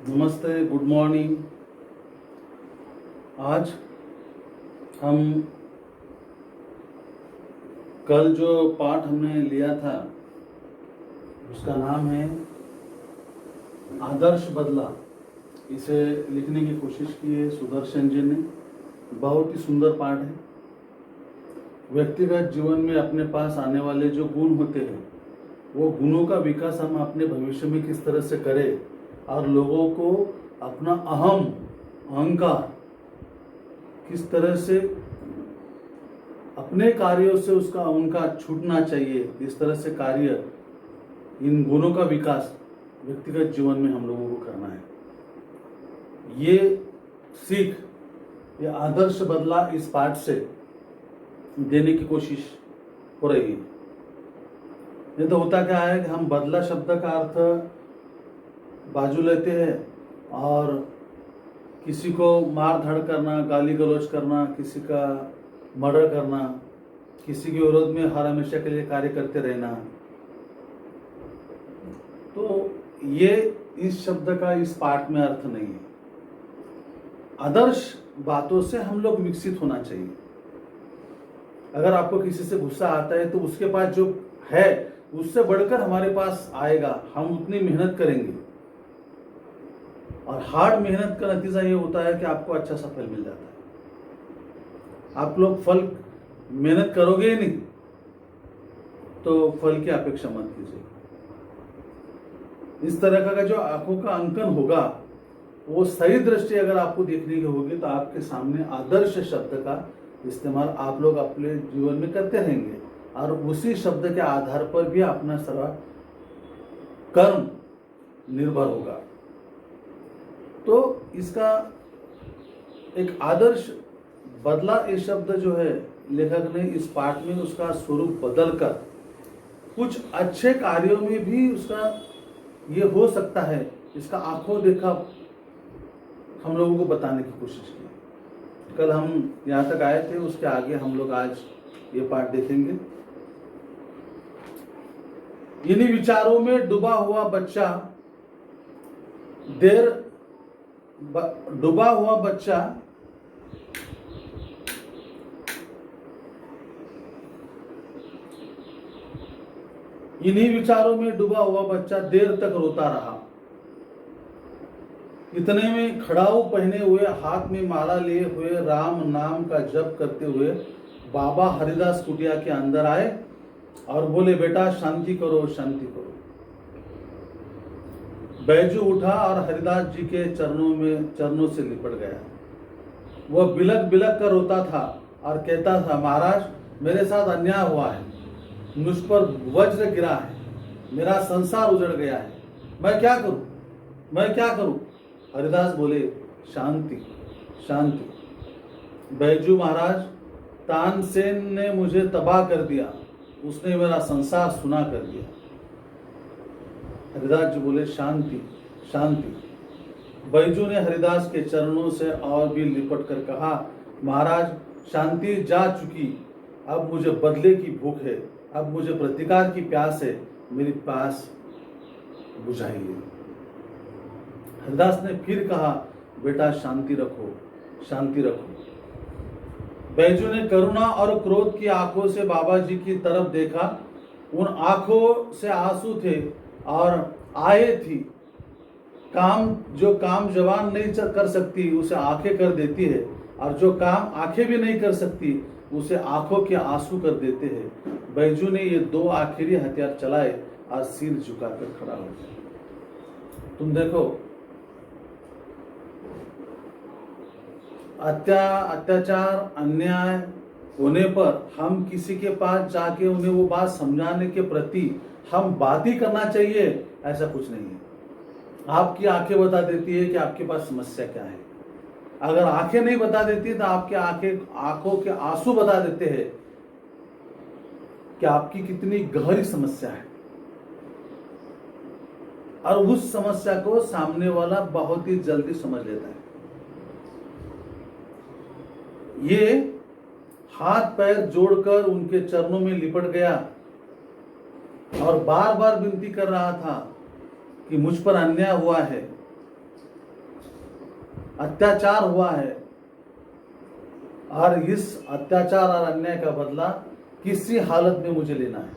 नमस्ते, good morning. आज हम कल जो पाठ हमने लिया था उसका नाम है आदर्श बदला। इसे लिखने की कोशिश की है सुदर्शन जी ने। बहुत ही सुंदर पाठ है। व्यक्तिगत जीवन में अपने पास आने वाले जो गुण होते हैं वो गुणों का विकास हम अपने भविष्य में किस तरह से करें और लोगों को अपना अहंकार किस तरह से अपने कार्यों से उनका छूटना चाहिए, इस तरह से कार्य इन गुणों का विकास व्यक्तिगत जीवन में हम लोगों को करना है। ये सीख, ये आदर्श बदला इस पाठ से देने की कोशिश हो रही है। नहीं तो होता क्या है कि हम बदला शब्द का अर्थ बाजू लेते हैं और किसी को मार धाड़ करना, गाली गलौज करना, किसी का मर्डर करना, किसी के विरोध में हर हमेशा के लिए कार्य करते रहना। तो ये इस शब्द का इस पाठ में अर्थ नहीं है। आदर्श बातों से हम लोग विकसित होना चाहिए। अगर आपको किसी से गुस्सा आता है तो उसके पास जो है उससे बढ़कर हमारे पास आएगा, हम उतनी मेहनत करेंगे और हार्ड मेहनत का नतीजा ये होता है कि आपको अच्छा सा फल मिल जाता है। आप लोग फल मेहनत करोगे ही नहीं तो फल की अपेक्षा मत कीजिए। इस तरह का जो आंखों का अंकन होगा वो सही दृष्टि अगर आपको देखने की होगी तो आपके सामने आदर्श शब्द का इस्तेमाल आप लोग अपने जीवन में करते रहेंगे और उसी शब्द के आधार पर भी अपना सारा कर्म निर्भर होगा। तो इसका एक आदर्श बदला ये शब्द जो है लेखक ने इस पाठ में उसका स्वरूप बदलकर कुछ अच्छे कार्यों में भी उसका ये हो सकता है, इसका आंखों देखा हम लोगों को बताने की कोशिश की। कल हम यहाँ तक आए थे, उसके आगे हम लोग आज ये पाठ देखेंगे। इन्हीं विचारों में डूबा हुआ बच्चा इन्हीं विचारों में डूबा हुआ बच्चा देर तक रोता रहा। इतने में खड़ाऊ पहने हुए, हाथ में माला लिए हुए, राम नाम का जप करते हुए बाबा हरिदास कुटिया के अंदर आए और बोले, बेटा शांति करो, शांति करो। बैजू उठा और हरिदास जी के चरणों से लिपट गया। वह बिलक बिलक कर रोता था और कहता था, महाराज मेरे साथ अन्याय हुआ है, मुझ पर वज्र गिरा है, मेरा संसार उजड़ गया है, मैं क्या करूं? हरिदास बोले, शांति शांति। बैजू महाराज, तानसेन ने मुझे तबाह कर दिया, उसने मेरा संसार सुना कर दिया। हरिदास जी बोले, शांति शांति। बैजू ने हरिदास के चरणों से और भी लिपट कर कहा, महाराज शांति जा चुकी, अब मुझे बदले की भूख है, अब मुझे प्रतिकार की प्यास है, मेरी प्यास बुझाइए। हरिदास ने फिर कहा, बेटा शांति रखो, शांति रखो। बैजू ने करुणा और क्रोध की आंखों से बाबा जी की तरफ देखा। उन आंखों से आंसू थे और आए थी। जो काम जबान नहीं कर सकती उसे आंखें कर देती है, और जो काम आंखें भी नहीं कर सकती उसे आंखों के आंसू कर देते हैं। बैजू ने ये दो आखिरी हथियार चलाए और सिर झुकाकर खड़ा हो गया। तुम देखो, अत्याचार अन्याय होने पर हम किसी के पास जाके उन्हें वो बात समझाने के प्रति हम बात ही करना चाहिए, ऐसा कुछ नहीं है। आपकी आंखें बता देती है कि आपके पास समस्या क्या है। अगर आंखें नहीं बता देती तो आपके आंखों के आंसू बता देते हैं कि आपकी कितनी गहरी समस्या है, और उस समस्या को सामने वाला बहुत ही जल्दी समझ लेता है। ये हाथ पैर जोड़कर उनके चरणों में लिपट गया और बार बार विनती कर रहा था कि मुझ पर अन्याय हुआ है, अत्याचार हुआ है और इस अत्याचार और अन्याय का बदला किसी हालत में मुझे लेना है।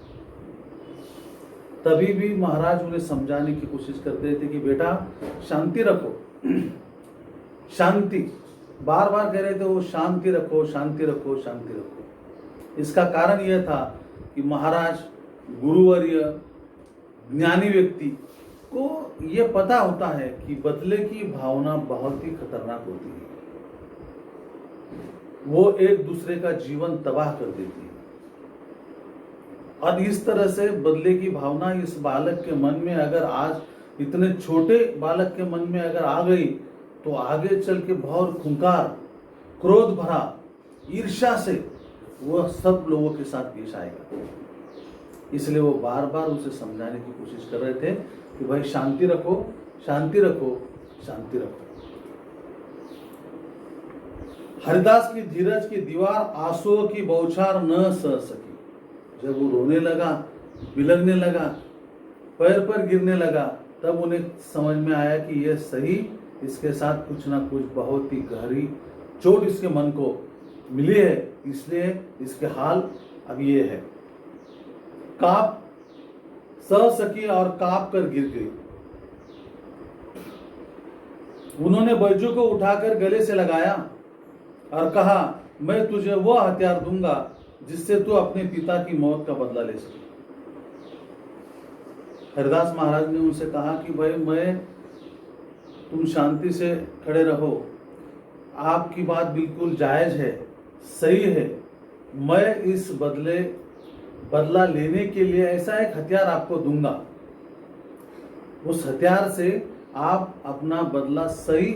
तभी भी महाराज उन्हें समझाने की कोशिश करते थे कि बेटा शांति रखो, शांति, बार बार कह रहे थे वो, शांति रखो, शांति रखो, शांति रखो। इसका कारण यह था कि महाराज गुरुवर्य ज्ञानी व्यक्ति को यह पता होता है कि बदले की भावना बहुत ही खतरनाक होती है, वो एक दूसरे का जीवन तबाह कर देती है। और इस तरह से बदले की भावना इस बालक के मन में अगर आज, इतने छोटे बालक के मन में अगर आ गई, तो आगे चल के बहुत खुंखार, क्रोध भरा, ईर्ष्या से वह सब लोगों के साथ पेश आएगा। इसलिए वो बार बार उसे समझाने की कोशिश कर रहे थे कि भाई शांति रखो, शांति रखो, शांति रखो। हरिदास की धीरज की दीवार आंसुओं की बौछार न सह सकी। जब वो रोने लगा, बिलखने लगा, पैर पर गिरने लगा, तब उन्हें समझ में आया कि यह सही, इसके साथ कुछ ना कुछ बहुत ही गहरी चोट इसके मन को मिली है, इसलिए इसके हाल अब ये है। कांप सह सकी और कांप कर गिर गई। उन्होंने बैजू को उठाकर गले से लगाया और कहा, मैं तुझे वह हथियार दूंगा जिससे तू अपने पिता की मौत का बदला ले सके। हरिदास महाराज ने उनसे कहा कि भाई तुम शांति से खड़े रहो, आपकी बात बिल्कुल जायज है, सही है। मैं इस बदला लेने के लिए ऐसा एक हथियार आपको दूंगा, उस हथियार से आप अपना बदला सही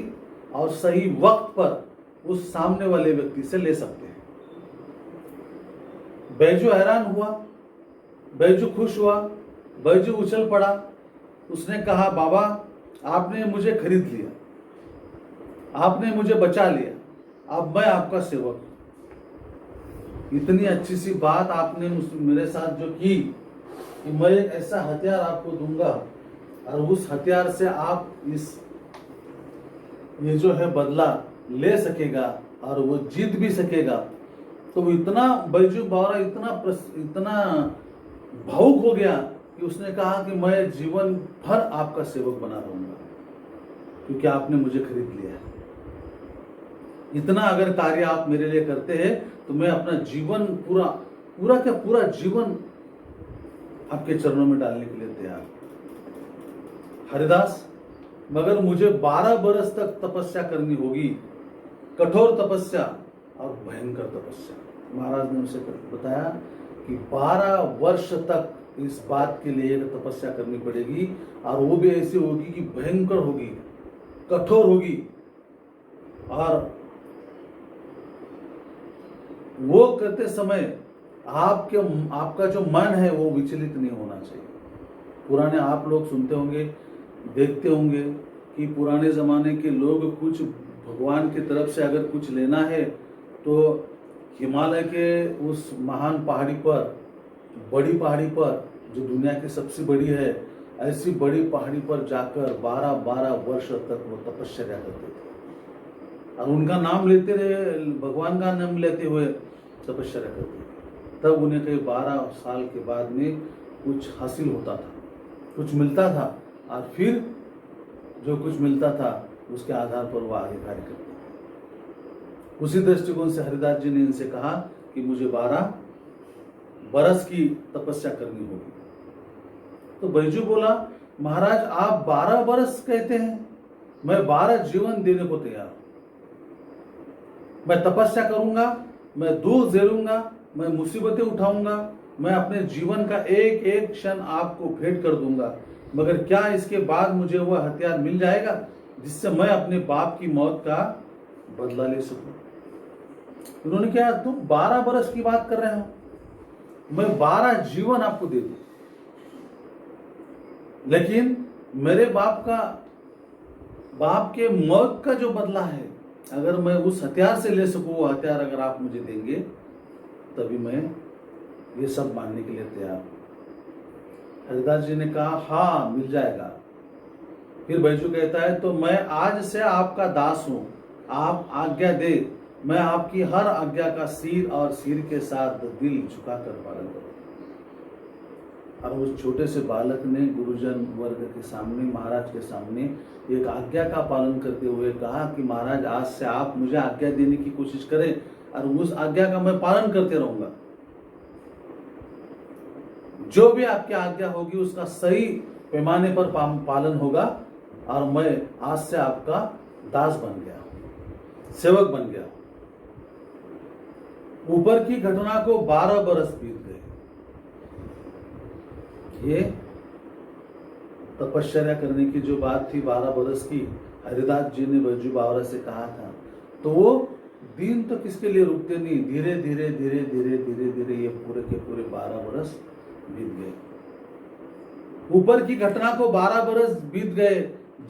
और सही वक्त पर उस सामने वाले व्यक्ति से ले सकते हैं। बैजू हैरान हुआ, बैजू खुश हुआ, बैजू उछल पड़ा। उसने कहा, बाबा आपने मुझे खरीद लिया, आपने मुझे बचा लिया, अब मैं आपका सेवक हूं। इतनी अच्छी सी बात आपने मेरे साथ जो की कि मैं एक ऐसा हथियार आपको दूंगा और उस हथियार से आप ये जो है बदला ले सकेगा और वो जीत भी सकेगा। तो इतना बैजू बावरा इतना भावुक हो गया कि उसने कहा कि मैं जीवन भर आपका सेवक बना रहूंगा, क्योंकि आपने मुझे खरीद लिया है। इतना अगर कार्य आप मेरे लिए करते हैं तो मैं अपना जीवन पूरा जीवन आपके चरणों में डालने के लिए तैयार। हरिदास, मगर मुझे 12 बरस तक तपस्या करनी होगी, कठोर तपस्या और भयंकर तपस्या। महाराज ने उसे बताया कि 12 वर्ष तक इस बात के लिए तपस्या करनी पड़ेगी, और वो भी ऐसी होगी कि भयंकर होगी, कठोर होगी, और वो करते समय आपका जो मन है वो विचलित नहीं होना चाहिए। पुराने आप लोग सुनते होंगे, देखते होंगे कि पुराने जमाने के लोग कुछ भगवान की तरफ से अगर कुछ लेना है तो हिमालय के उस महान पहाड़ी पर, बड़ी पहाड़ी पर, जो दुनिया की सबसे बड़ी है, ऐसी बड़ी पहाड़ी पर जाकर 12-12 वर्ष तक वो तपस्या करते थे और उनका नाम लेते रहे, भगवान का नाम लेते हुए तपस्या करते थे। तब उन्हें कई 12 साल के बाद में कुछ हासिल होता था, कुछ मिलता था, और फिर जो कुछ मिलता था उसके आधार पर वो आगे कार्य करते थे। उसी दृष्टिकोण से हरिदास जी ने इनसे कहा कि मुझे 12 बरस की तपस्या करनी होगी। तो बैजू बोला, महाराज आप 12 बरस कहते हैं, मैं 12 जीवन देने को तैयार हूं। मैं तपस्या करूंगा, मैं दुख झेलूंगा, मैं मुसीबतें उठाऊंगा, मैं अपने जीवन का एक एक क्षण आपको भेंट कर दूंगा, मगर क्या इसके बाद मुझे वह हथियार मिल जाएगा जिससे मैं अपने बाप की मौत का बदला ले सकूं? उन्होंने कहा, तुम 12 बरस की बात कर रहे हो, मैं 12 जीवन आपको दे दूं, लेकिन मेरे बाप के मौत का जो बदला है, अगर मैं उस हथियार से ले सकूं, वो हथियार अगर आप मुझे देंगे, तभी मैं ये सब मानने के लिए तैयार हूं। हरिदास जी ने कहा, हाँ मिल जाएगा, फिर बैजू कहता है, तो मैं आज से आपका दास हूं, आप आज्ञा दे, मैं आपकी हर आज्ञा का सिर और सिर के साथ दिल झुकाकर पालन करूं। और उस छोटे से बालक ने गुरुजन वर्ग के सामने, महाराज के सामने एक आज्ञा का पालन करते हुए कहा कि महाराज, आज से आप मुझे आज्ञा देने की कोशिश करें और उस आज्ञा का मैं पालन करते रहूंगा। जो भी आपकी आज्ञा होगी उसका सही पैमाने पर पालन होगा और मैं आज से आपका दास बन गया, सेवक बन गया। ऊपर की घटना को 12 बरस बीत गए। ये तपश्चर्या करने की जो बात थी 12 बरस की, हरिदास जी ने बैजू बावरा से कहा था, तो वो दिन तो किसके लिए रुकते नहीं, धीरे धीरे धीरे धीरे धीरे धीरे ये पूरे के पूरे 12 बरस बीत गए। ऊपर की घटना को 12 बरस बीत गए।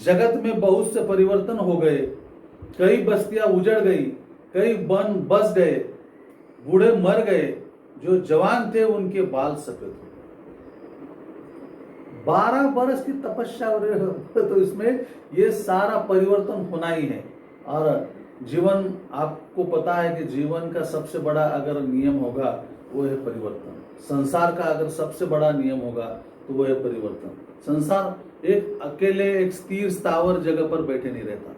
जगत में बहुत से परिवर्तन हो गए, कई बस्तियां उजड़ गई, कई वन बस गए, बूढ़े मर गए, जो जवान थे उनके बाल सफेद हो गए। 12 बरस की तपस्या तो इसमें ये सारा परिवर्तन होना ही है। और जीवन, आपको पता है कि जीवन का सबसे बड़ा अगर नियम होगा वो है परिवर्तन। संसार का अगर सबसे बड़ा नियम होगा तो वो है परिवर्तन। संसार एक अकेले एक स्थिर स्थावर जगह पर बैठे नहीं रहता,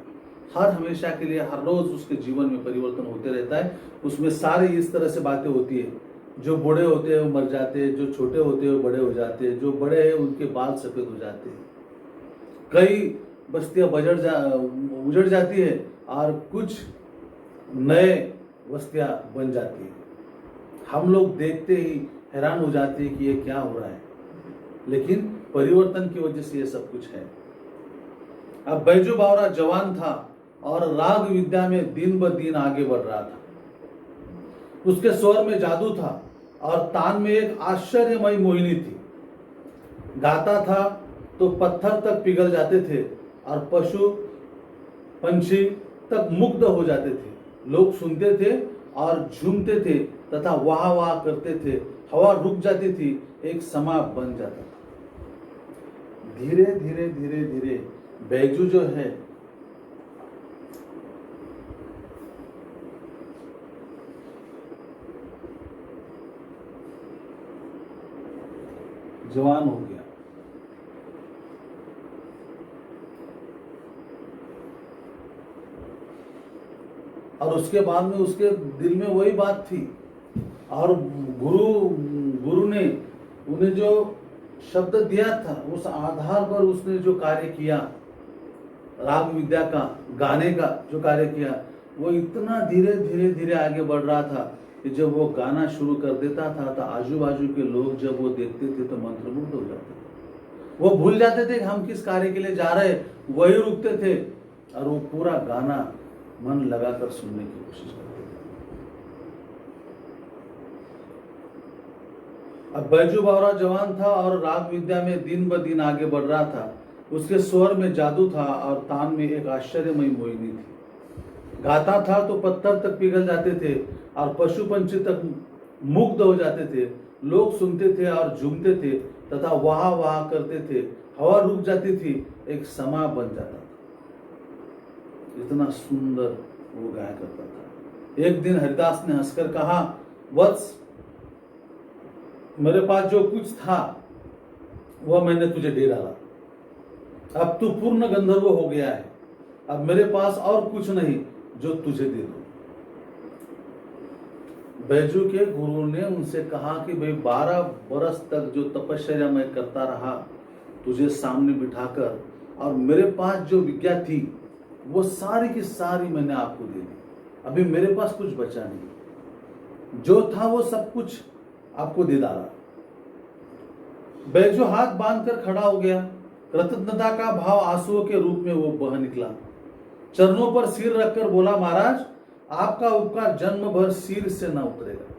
हर हमेशा के लिए हर रोज उसके जीवन में परिवर्तन होते रहता है। उसमें सारी इस तरह से बातें होती है, जो बूढ़े होते हैं वो मर जाते हैं, जो छोटे होते हैं वो बड़े हो जाते हैं, जो बड़े हैं उनके बाल सफेद हो जाते हैं, कई बस्तियां उजड़ जाती है और कुछ नए बस्तियां बन जाती है। हम लोग देखते ही हैरान हो जाते हैं कि ये क्या हो रहा है, लेकिन परिवर्तन की वजह से ये सब कुछ है। अब बैजू बावरा जवान था और राग विद्या में दिन ब दिन आगे बढ़ रहा था। उसके स्वर में जादू था और तान में एक आश्चर्यमयी मोहिनी थी। गाता था तो पत्थर तक पिघल जाते थे और पशु पंछी तक मुग्ध हो जाते थे। लोग सुनते थे और झूमते थे तथा वाह वाह करते थे। हवा रुक जाती थी, एक समा बन जाता था। धीरे धीरे धीरे धीरे बैजू जो है जवान हो गया। और उसके बाद में उसके दिल में वही बात थी और गुरु ने उन्हें जो शब्द दिया था उस आधार पर उसने जो कार्य किया, राग विद्या का गाने का जो कार्य किया, वो इतना धीरे धीरे धीरे आगे बढ़ रहा था कि जब वो गाना शुरू कर देता था तो आजू बाजू के लोग जब वो देखते थे तो मंत्रमुग्ध हो जाते थे। वो भूल जाते थे कि हम किस कार्य के लिए जा रहे, वही रुकते थे और वो पूरा गाना मन लगाकर सुनने की कोशिश करते थे। अब बैजू बावरा जवान था और राग विद्या में दिन ब दिन आगे बढ़ रहा था। उसके स्वर में जादू था और तान में एक आश्चर्यमयी मोहिनी थी। गाता था तो पत्थर तक पिघल जाते थे और पशु पंछी तक मुग्ध हो जाते थे। लोग सुनते थे और झूमते थे तथा वाह वाह करते थे। हवा रुक जाती थी, एक समा बन जाता था। इतना सुंदर वो गाया करता था। एक दिन हरिदास ने हंसकर कहा, वत्स, मेरे पास जो कुछ था वह मैंने तुझे दे डाला। अब तू पूर्ण गंधर्व हो गया है। अब मेरे पास और कुछ नहीं जो तुझे दे दूं। बैजू के गुरु ने उनसे कहा कि भाई 12 बरस तक जो तपस्या मैं करता रहा तुझे सामने बिठाकर, और मेरे पास जो विद्या थी वो सारी की सारी मैंने आपको दे दी। अभी मेरे पास कुछ बचा नहीं, जो था वो सब कुछ आपको दे डाला। बैजू हाथ बांधकर खड़ा हो गया। कृतज्ञता का भाव आंसुओं के रूप में वो बह निकला। चरणों पर सिर रखकर बोला, महाराज, आपका उपकार जन्म भर सिर से न उतरेगा।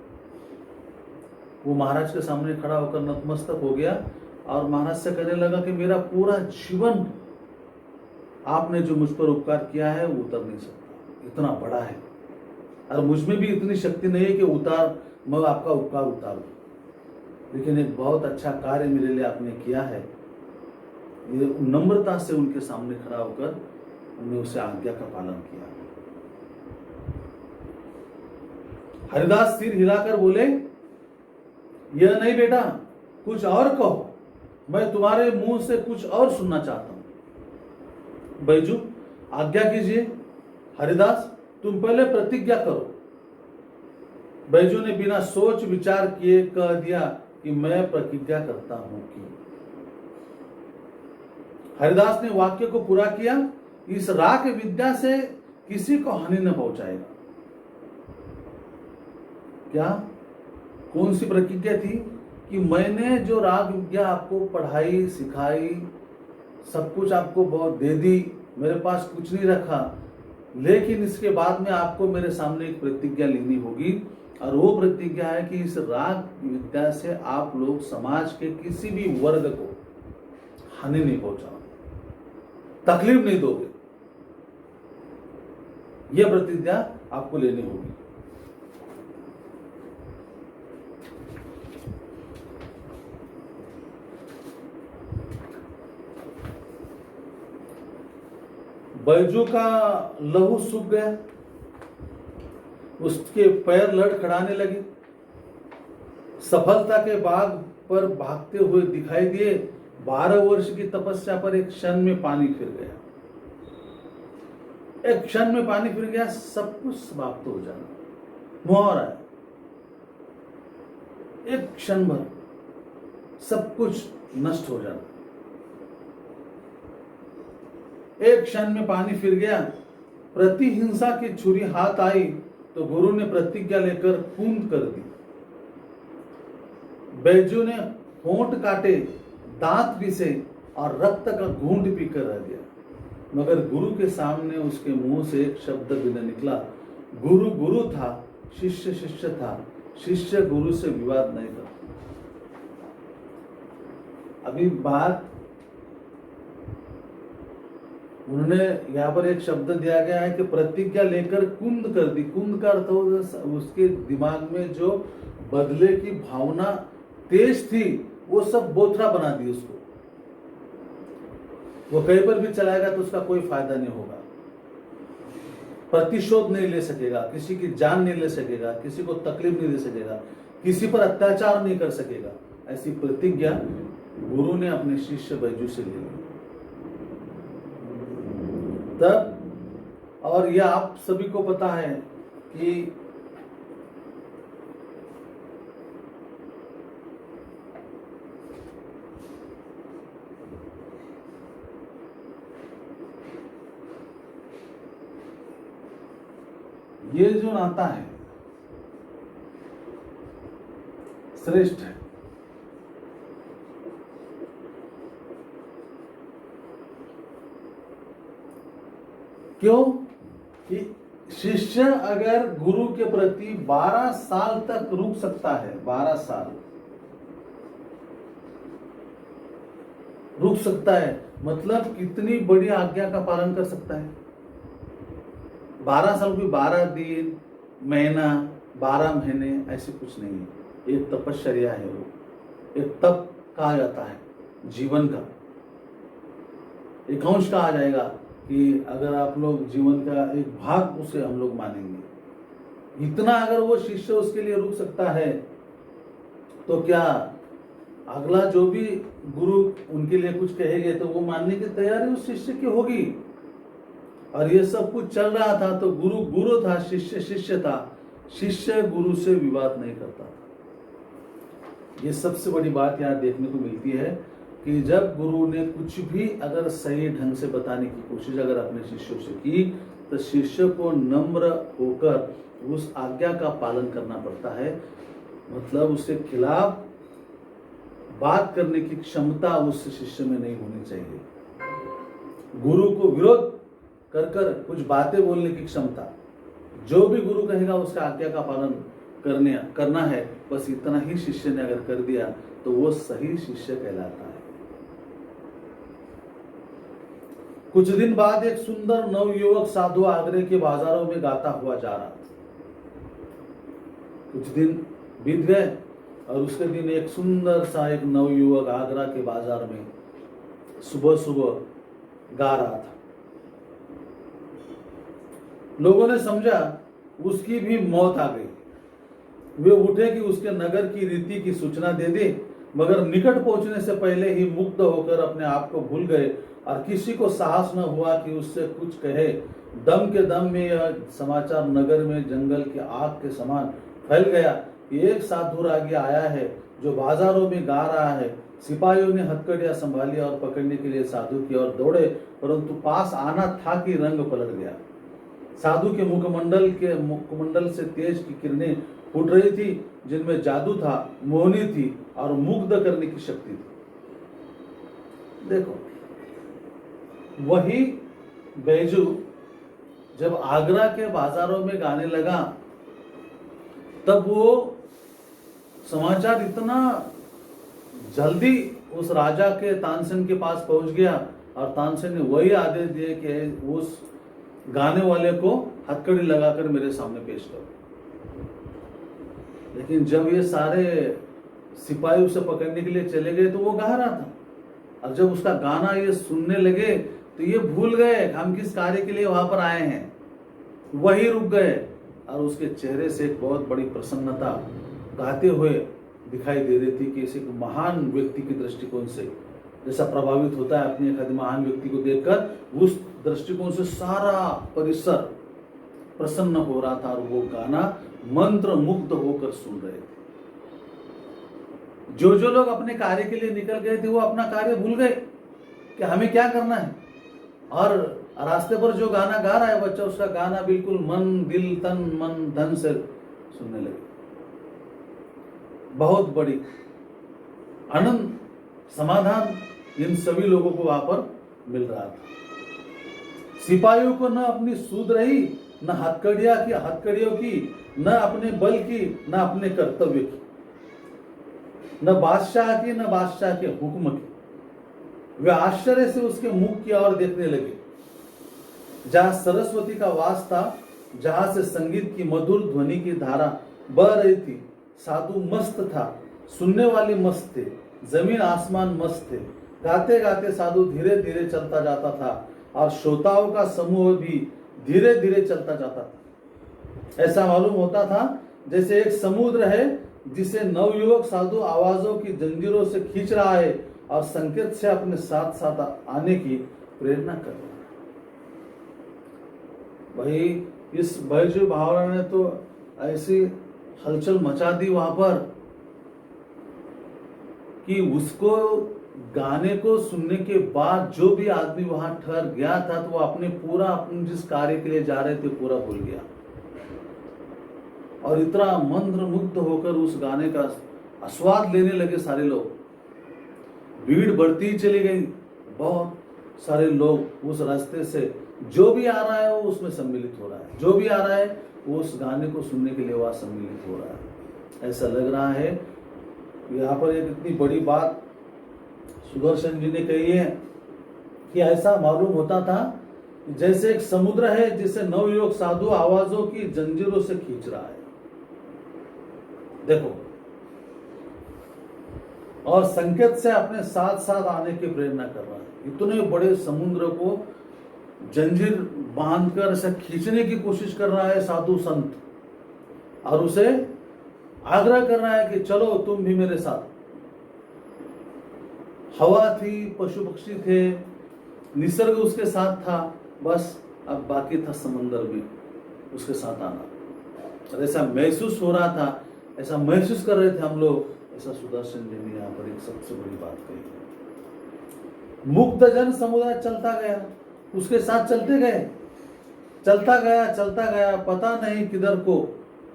वो महाराज के सामने खड़ा होकर नतमस्तक हो गया और महाराज से कहने लगा कि मेरा पूरा जीवन आपने जो मुझ पर उपकार किया है वो उतर नहीं सकता, इतना बड़ा है, और मुझ में भी इतनी शक्ति नहीं है कि मैं आपका उपकार उतारूं। लेकिन एक बहुत अच्छा कार्य मेरे लिए आपने किया है। ये नम्रता से उनके सामने खड़ा होकर उन्होंने उसे आज्ञा का पालन किया। हरिदास सिर हिलाकर बोले, यह नहीं बेटा, कुछ और कहो, मैं तुम्हारे मुंह से कुछ और सुनना चाहता हूं। बैजू आज्ञा कीजिए। हरिदास तुम पहले प्रतिज्ञा करो। बैजू ने बिना सोच विचार किए कह दिया कि मैं प्रतिज्ञा करता हूं कि। हरिदास ने वाक्य को पूरा किया, इस राग विद्या से किसी को हानि न पहुंचाएगा। क्या कौन सी प्रतिज्ञा थी? कि मैंने जो राग विद्या आपको पढ़ाई सिखाई, सब कुछ आपको बहुत दे दी, मेरे पास कुछ नहीं रखा, लेकिन इसके बाद में आपको मेरे सामने एक प्रतिज्ञा लेनी होगी, और वो प्रतिज्ञा है कि इस राग विद्या से आप लोग समाज के किसी भी वर्ग को हानि नहीं पहुंचाओगे, तकलीफ नहीं दोगे। यह प्रतिज्ञा आपको लेनी होगी। बैजू का लहू सूख गया, उसके पैर लड़खड़ाने लगे, सफलता के बाग पर भागते हुए दिखाई दिए। 12 वर्ष की तपस्या पर एक क्षण में पानी फिर गया। एक क्षण में पानी फिर गया, सब कुछ समाप्त हो जाना, मुहावरा है। एक क्षण भर सब कुछ नष्ट हो जाना। एक क्षण में पानी फिर गया। प्रतिहिंसा की छुरी हाथ आई तो गुरु ने प्रतिज्ञा लेकर कूंद कर दी। बैजू ने होंठ काटे, दांत पीसे और रक्त का घूंट पीकर रह गया, मगर गुरु के सामने उसके मुंह से एक शब्द भी न निकला। गुरु गुरु था, शिष्य शिष्य था, शिष्य गुरु से विवाद नहीं करता। अभी बात उन्होंने यहाँ पर एक शब्द दिया गया है कि प्रतिज्ञा लेकर कुंद कर दी। कुंद का अर्थ उसके दिमाग में जो बदले की भावना तेज थी वो सब बोथरा बना दी उसको। वो कहीं पर भी चलाएगा तो उसका कोई फायदा नहीं होगा, प्रतिशोध नहीं ले सकेगा, किसी की जान नहीं ले सकेगा, किसी को तकलीफ नहीं दे सकेगा, किसी पर अत्याचार नहीं कर सकेगा। ऐसी प्रतिज्ञा गुरु ने अपने शिष्य बैजू से ली। तब, और यह आप सभी को पता है कि ये जो नाता है श्रेष्ठ है। क्यों? कि शिष्य अगर गुरु के प्रति 12 साल तक रुक सकता है, 12 साल रुक सकता है, मतलब कितनी बड़ी आज्ञा का पालन कर सकता है। 12 साल भी 12 दिन, महीना, 12 महीने ऐसे कुछ नहीं है। एक तपश्चर्या है, वो एक तप कहा जाता है जीवन का। एक अंश कहा जाएगा कि अगर आप लोग जीवन का एक भाग उसे हम लोग मानेंगे। इतना अगर वो शिष्य उसके लिए रुक सकता है तो क्या अगला जो भी गुरु उनके लिए कुछ कहेंगे तो वो मानने की तैयारी उस शिष्य की होगी। और ये सब कुछ चल रहा था तो गुरु गुरु था, शिष्य शिष्य था, शिष्य गुरु से विवाद नहीं करता था। ये सबसे बड़ी बात यहाँ देखने को मिलती है कि जब गुरु ने कुछ भी अगर सही ढंग से बताने की कोशिश अगर अपने शिष्यों से की तो शिष्य को नम्र होकर उस आज्ञा का पालन करना पड़ता है। मतलब उसके खिलाफ बात करने की क्षमता उस शिष्य में नहीं होनी चाहिए। गुरु को विरोध कर कर कुछ बातें बोलने की क्षमता, जो भी गुरु कहेगा उसका आज्ञा का पालन करना है, बस इतना ही शिष्य ने अगर कर दिया तो वो सही शिष्य कहलाता है। कुछ दिन बाद एक सुंदर नवयुवक साधु आगरे के बाजारों में गाता हुआ जा रहा था। कुछ दिन बीत गए और उसके दिन एक सुंदर सा एक नवयुवक आगरा के बाजार में सुबह सुबह गा रहा था। लोगों ने समझा उसकी भी मौत आ गई। वे उठे कि उसके नगर की रीति की सूचना दे दे, मगर निकट पहुंचने से पहले ही मुग्ध होकर अपने आप को भूल गए और किसी को साहस न हुआ कि उससे कुछ कहे। दम के दम में यह समाचार नगर में जंगल की आग के समान फैल गया कि एक साधु रागी आया है जो बाजारों में गा रहा है। सिपाहियों ने हथकड़ियां संभाली और पकड़ने के लिए साधु की ओर दौड़े, परंतु पास आना था कि रंग पलट गया। साधु के मुखमंडल से तेज की किरणें फूट रही थी, जिनमें जादू था, मोहनी थी और मुग्ध करने की शक्ति थी। देखो, वही बैजू जब आगरा के बाजारों में गाने लगा, तब वो समाचार इतना जल्दी उस राजा के तानसेन के पास पहुंच गया और तानसेन ने वही आदेश दिए कि उस गाने वाले को हथकड़ी लगाकर मेरे सामने पेश करो। लेकिन जब ये सारे सिपाही उसे पकड़ने के लिए चले गए तो वो गा रहा था, और जब उसका गाना ये सुनने लगे तो ये भूल गए हम किस कार्य के लिए वहां पर आए हैं। वही रुक गए और उसके चेहरे से एक बहुत बड़ी प्रसन्नता गाते हुए दिखाई दे रही थी कि इस एक महान व्यक्ति के दृष्टिकोण से जैसा प्रभावित होता है अपने एक महान व्यक्ति को देखकर, उस दृष्टिकोण से सारा परिसर प्रसन्न हो रहा था और वो गाना मंत्र मुग्ध होकर सुन रहे थे। जो जो लोग अपने कार्य के लिए निकल गए थे वो अपना कार्य भूल गए कि हमें क्या करना है, और रास्ते पर जो गाना गा रहा है बच्चा, उसका गाना बिल्कुल मन दिल तन मन धन से सुनने लगे। बहुत बड़ी आनंद समाधान इन सभी लोगों को वहां पर मिल रहा था। सिपाहियों को न अपनी सूद रही, न हथकड़ियों की, न अपने बल की, न अपने कर्तव्य की, न बादशाह की, न बादशाह के हुक्म की। वे आश्चर्य से उसके मुख की ओर देखने लगे। जहां सरस्वती का वास था, जहां से संगीत की मधुर ध्वनि की धारा बह रही थी, साधु मस्त था, सुनने वाले मस्त थे, जमीन आसमान मस्त थे। गाते गाते साधु धीरे धीरे चलता जाता था और श्रोताओं का समूह भी धीरे धीरे चलता जाता था। ऐसा मालूम होता था जैसे एक समुद्र है जिसे नवयुवक साधु आवाजों की जंजीरों से खींच रहा है और संकेत से अपने साथ साथ आने की प्रेरणा कर रहा है। वही इस बैजू भावना ने तो ऐसी हलचल मचा दी वहां पर कि उसको गाने को सुनने के बाद जो भी आदमी वहां ठहर गया था तो वो अपने जिस कार्य के लिए जा रहे थे पूरा भूल गया और इतना मंत्र मुग्ध होकर उस गाने का आस्वाद लेने लगे सारे लोग। भीड़ बढ़ती ही चली गई, बहुत सारे लोग उस रास्ते से जो भी आ रहा है वो उसमें सम्मिलित हो रहा है, जो भी आ रहा है वो उस गाने को सुनने के लिए वहां सम्मिलित हो रहा है। ऐसा लग रहा है यहाँ पर एक इतनी बड़ी बात सुदर्शन जी ने कही है कि ऐसा मालूम होता था जैसे एक समुद्र है जिसे नवयुवक साधु आवाजों की जंजीरों से खींच रहा है। देखो, और संकेत से अपने साथ साथ आने की प्रेरणा कर रहा है। इतने बड़े समुद्र को जंजीर बांधकर ऐसे खींचने की कोशिश कर रहा है साधु संत, और उसे आग्रह कर रहा है कि चलो तुम भी मेरे साथ। हवा थी, पशु पक्षी थे, निसर्ग उसके साथ था, बस अब बाकी था समंदर में उसके साथ आना। और ऐसा महसूस हो रहा था, ऐसा महसूस कर रहे थे हम लोग। ऐसा सुदर्शन जी ने यहाँ पर एक सबसे बड़ी बात कही। मुक्त जन समुदाय चलता गया, उसके साथ चलते गए, चलता गया, पता नहीं किधर को,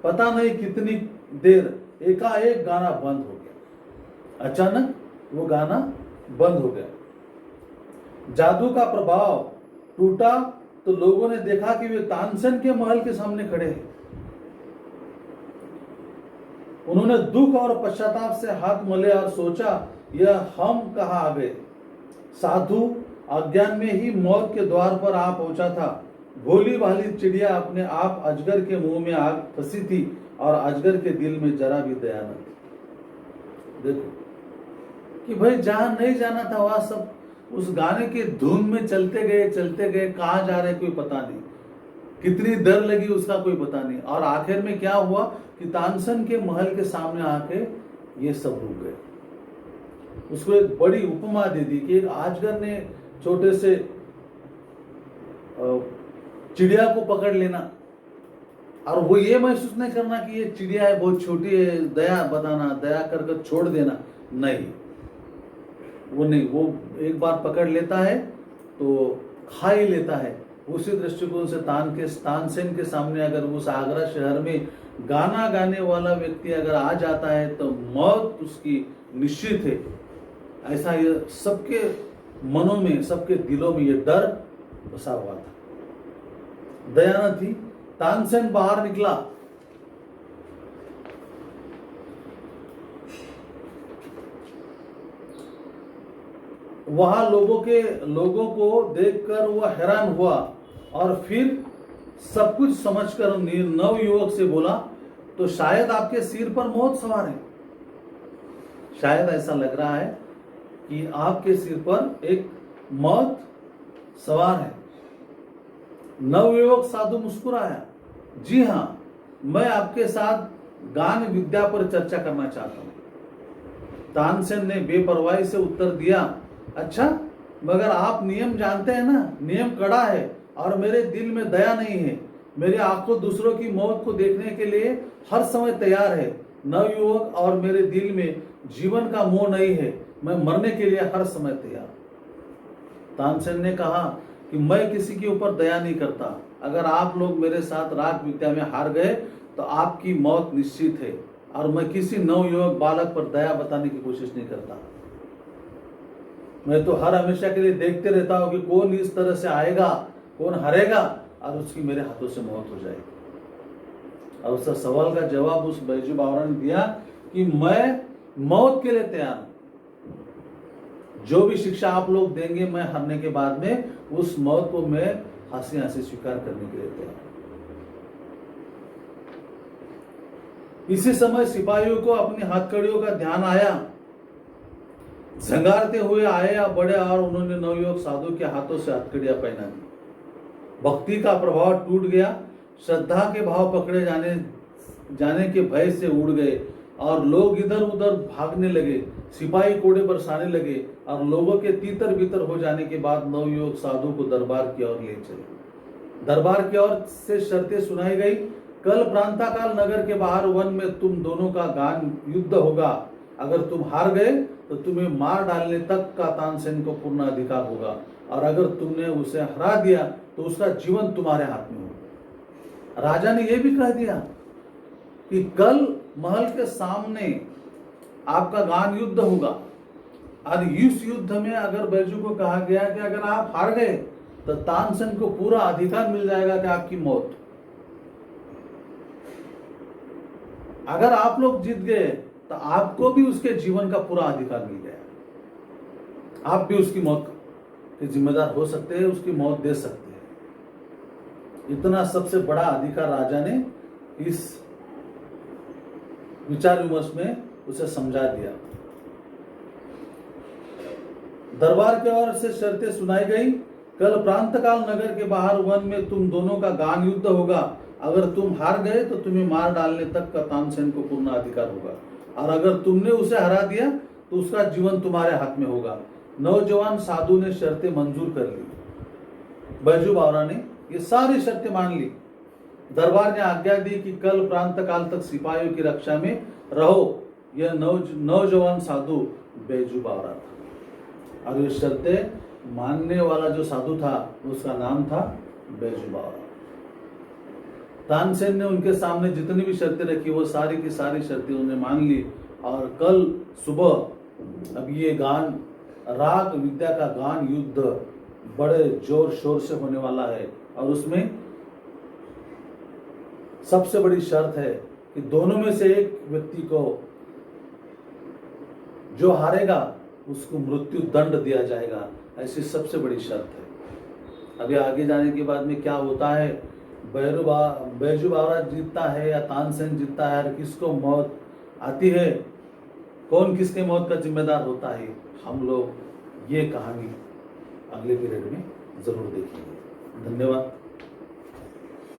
पता नहीं कितनी देर, एकाएक गाना बंद हो गया। अचानक वो गाना बंद हो गया। जादू का प्रभाव टूटा तो लोगों ने देखा कि वे तानसेन के महल के सामने खड़े हैं। उन्होंने दुख और पश्चाताप से हाथ मले और सोचा, यह हम कहाँ आ गए। साधु अज्ञान में ही मौत के द्वार पर आ पहुंचा था। भोली भाली चिड़िया अपने आप अजगर के मुंह में आग फंसी थी और अजगर के दिल में जरा भी दया न थी। देखो कि भाई जहां नहीं जाना था वहां सब उस गाने की धुन में चलते गए, कहाँ जा रहे कोई पता नहीं, कितनी डर लगी उसका कोई पता नहीं। और आखिर में क्या हुआ कि तानसेन के महल के सामने आके ये सब रुक गए। उसको एक बड़ी उपमा दे दी कि एक अजगर ने छोटे से चिड़िया को पकड़ लेना और वो ये महसूस नहीं करना कि ये चिड़िया है, बहुत छोटी है, दया बताना, दया कर छोड़ देना, नहीं, वो नहीं, वो एक बार पकड़ लेता है तो खा ही लेता है। उसी दृष्टिकोण से तानसेन के सामने अगर उस आगरा शहर में गाना गाने वाला व्यक्ति अगर आ जाता है तो मौत उसकी निश्चित है। ऐसा ये सबके मनों में, सबके दिलों में ये डर बसा हुआ था। दया न थी। तानसेन बाहर निकला, वहां लोगों को देखकर वह हैरान हुआ और फिर सब कुछ समझकर नवयुवक से बोला, तो शायद आपके सिर पर मौत सवार है। शायद ऐसा लग रहा है कि आपके सिर पर एक मौत सवार है। नवयुवक साधु मुस्कुराया, जी हां, मैं आपके साथ गान विद्या पर चर्चा करना चाहता हूं। तानसेन ने बेपरवाही से उत्तर दिया, अच्छा, मगर आप नियम जानते हैं ना, नियम कड़ा है और मेरे दिल में दया नहीं है। मेरी आंखों दूसरों की मौत को देखने के लिए हर समय तैयार है। नवयुवक, और मेरे दिल में जीवन का मोह नहीं है, मैं मरने के लिए हर समय तैयार। तानसेन ने कहा कि मैं किसी के ऊपर दया नहीं करता। अगर आप लोग मेरे साथ राग विद्या में हार गए तो आपकी मौत निश्चित है, और मैं किसी नवयुवक बालक पर दया बताने की कोशिश नहीं करता। मैं तो हर हमेशा के लिए देखते रहता हूं कि कौन इस तरह से आएगा, कौन हारेगा और उसकी मेरे हाथों से मौत हो जाएगी। और उसका सवाल का जवाब उस बैजू बावरा ने दिया कि मैं मौत के लिए तैयार हूं। जो भी शिक्षा आप लोग देंगे, मैं हारने के बाद में उस मौत को मैं हंसी हंसी स्वीकार करने के लिए तैयार हूं। इसी समय सिपाहियों को अपनी हथकड़ियों का ध्यान आया। झंगारते हुए आए या बढ़े और उन्होंने नवयुवक साधु के हाथों से हथकड़ियां पहना दी। भक्ति का प्रभाव टूट गया, श्रद्धा के भाव पकड़े जाने के भय से उड़ गए और लोग इधर उधर भागने लगे। सिपाही कोड़े बरसाने लगे और लोगों के तीतर बितर हो जाने के बाद नवयुवक साधु को दरबार की ओर ले चले। दरबार की ओर से शर्तें सुनाई गई। कल प्रांतकाल नगर के बाहर वन में तुम दोनों का गान युद्ध होगा। अगर तुम हार गए तो तुम्हें मार डालने तक का तानसेन को पूर्ण अधिकार होगा, और अगर तुमने उसे हरा दिया तो उसका जीवन तुम्हारे हाथ में होगा। राजा ने यह भी कह दिया कि कल महल के सामने आपका गान युद्ध होगा, और इस युद्ध में अगर बैजू को कहा गया कि अगर आप हार गए तो तानसेन को पूरा अधिकार मिल जाएगा कि आपकी मौत। अगर आप लोग जीत गए तो आपको भी उसके जीवन का पूरा अधिकार मिल गया। आप भी उसकी मौत के जिम्मेदार हो सकते हैं, उसकी मौत दे सकते हैं। इतना सबसे बड़ा अधिकार राजा ने इस विचार विमर्श में उसे समझा दिया। दरबार की ओर से शर्तें सुनाई गई। कल प्रांतकाल नगर के बाहर वन में तुम दोनों का गान युद्ध होगा। अगर तुम हार गए तो तुम्हें मार डालने तक का तानसेन को पूर्ण अधिकार होगा, और अगर तुमने उसे हरा दिया तो उसका जीवन तुम्हारे हाथ में होगा। नौजवान साधु ने शर्तें मंजूर कर ली। बैजू बावरा ने ये सारी शर्तें मान ली। दरबार ने आज्ञा दी कि कल प्रांतकाल तक सिपाहियों की रक्षा में रहो। यह नौजवान साधु बैजू बावरा था, और ये शर्तें मानने वाला जो साधु था उसका नाम था बैजू बावरा। तानसेन ने उनके सामने जितनी भी शर्तें रखी वो सारी की सारी शर्तें उन्हें मान ली, और कल सुबह अब ये गान, राग विद्या का गान युद्ध बड़े जोर शोर से होने वाला है। और उसमें सबसे बड़ी शर्त है कि दोनों में से एक व्यक्ति को, जो हारेगा उसको मृत्यु दंड दिया जाएगा। ऐसी सबसे बड़ी शर्त है। अभी आगे जाने के बाद में क्या होता है, बैजू बावरा जीतता है या तानसेन जीतता है, और किसको मौत आती है, कौन किसके मौत का जिम्मेदार होता है, हम लोग ये कहानी अगले पीरियड में ज़रूर देखेंगे। धन्यवाद।